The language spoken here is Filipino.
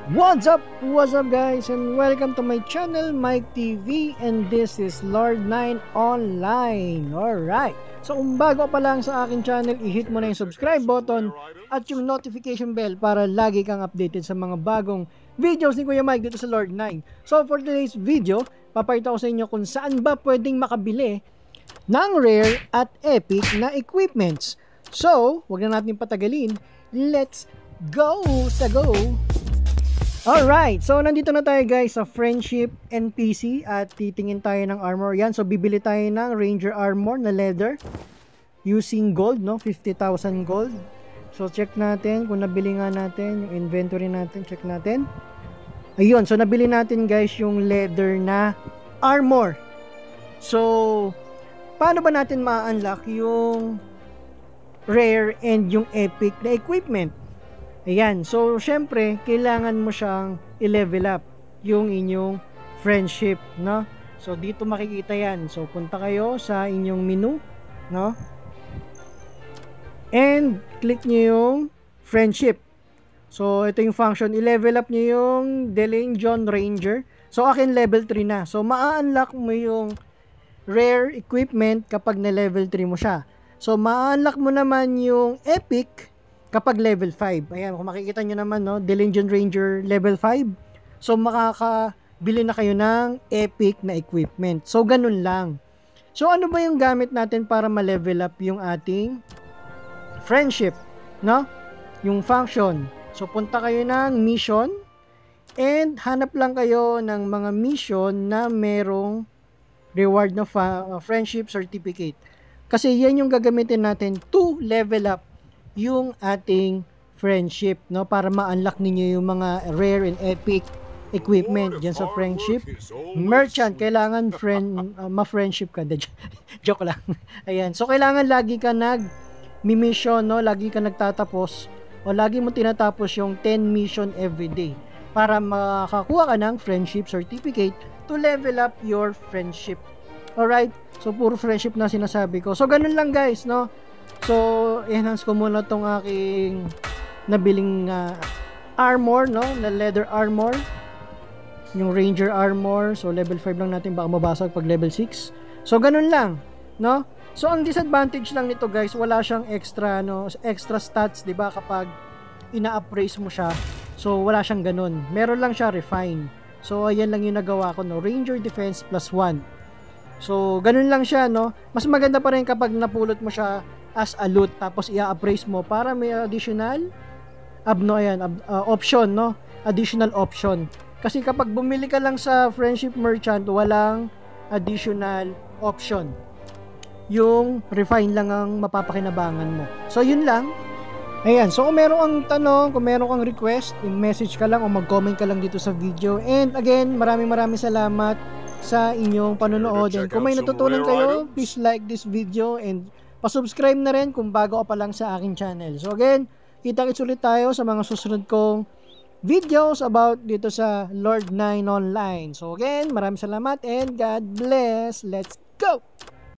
What's up? What's up guys? And welcome to my channel, Mike TV, and this is Lord 9 Online. Alright, so kung bago pa lang sa akin channel, i-hit mo na yung subscribe button at yung notification bell para lagi kang updated sa mga bagong videos ni Kuya Mike dito sa Lord 9. So for today's video, papakita ko sa inyo kung saan ba pwedeng makabili ng rare at epic na equipments. So, wag na natin patagalin. Let's go sa go! Alright, so nandito na tayo guys sa Friendship NPC at titingin tayo ng armor. Yan, so bibili tayo ng Ranger armor na leather using gold, no? 50,000 gold. So check natin kung nabili nga natin yung inventory natin, check natin. Ayun, so nabili natin guys yung leather na armor. So paano ba natin ma-unlock yung rare and yung epic na equipment? Ayan, so syempre kailangan mo siyang i-level up yung inyong friendship, no? So dito makikita yan. So punta kayo sa inyong menu, no? And click nyo yung friendship. So ito yung function, i-level up nyo yung Delenjon Ranger. So akin level 3 na. So ma-unlock mo yung rare equipment kapag na level 3 mo siya. So ma-unlock mo naman yung epic kapag level 5. Ayan, kung makikita nyo naman, no, Delenjon Ranger level 5. So makakabili na kayo ng epic na equipment. So ganun lang. So ano ba yung gamit natin para ma-level up yung ating friendship, no? Yung function. So punta kayo ng mission and hanap lang kayo ng mga mission na merong reward na friendship certificate. Kasi yan yung gagamitin natin to level up yung ating friendship, no, para ma-unlock ninyo yung mga rare and epic equipment diyan sa friendship merchant. Kailangan ma-friendship ka. Joke lang. Ayan, so kailangan lagi ka nag-mission, no, lagi ka nagtatapos o lagi mo tinatapos yung 10 mission every day para makakuha ka ng friendship certificate to level up your friendship. Alright, so puro friendship na sinasabi ko. So ganun lang guys, no. So, enhance ko muna tong aking nabiling armor, no? Na leather armor. Yung Ranger armor. So, level 5 lang natin. Baka mabasag pag level 6. So, ganun lang, no? So, ang disadvantage lang nito guys, wala siyang extra, no? Extra stats, di ba? Kapag ina-appraise mo siya. So, wala siyang ganun. Meron lang siya refine. So, ayan lang yung nagawa ko, no? Ranger defense plus 1. So, ganun lang siya, no? Mas maganda pa rin kapag napulot mo siya as a loot tapos i-appraise mo para may additional option, no? Additional option. Kasi kapag bumili ka lang sa friendship merchant, walang additional option. Yung refine lang ang mapapakinabangan mo. So yun lang. Ayan, so kung meron kang tanong, kung meron kang request, i-message ka lang o mag-comment ka lang dito sa video. And again, maraming salamat sa inyong panonood. And kung may natutunan kayo, please like this video and pa-subscribe na rin kung bago ka pa lang sa aking channel. So again, kita-kits ulit tayo sa mga susunod kong videos about dito sa Lord 9 Online. So again, maraming salamat and God bless. Let's go!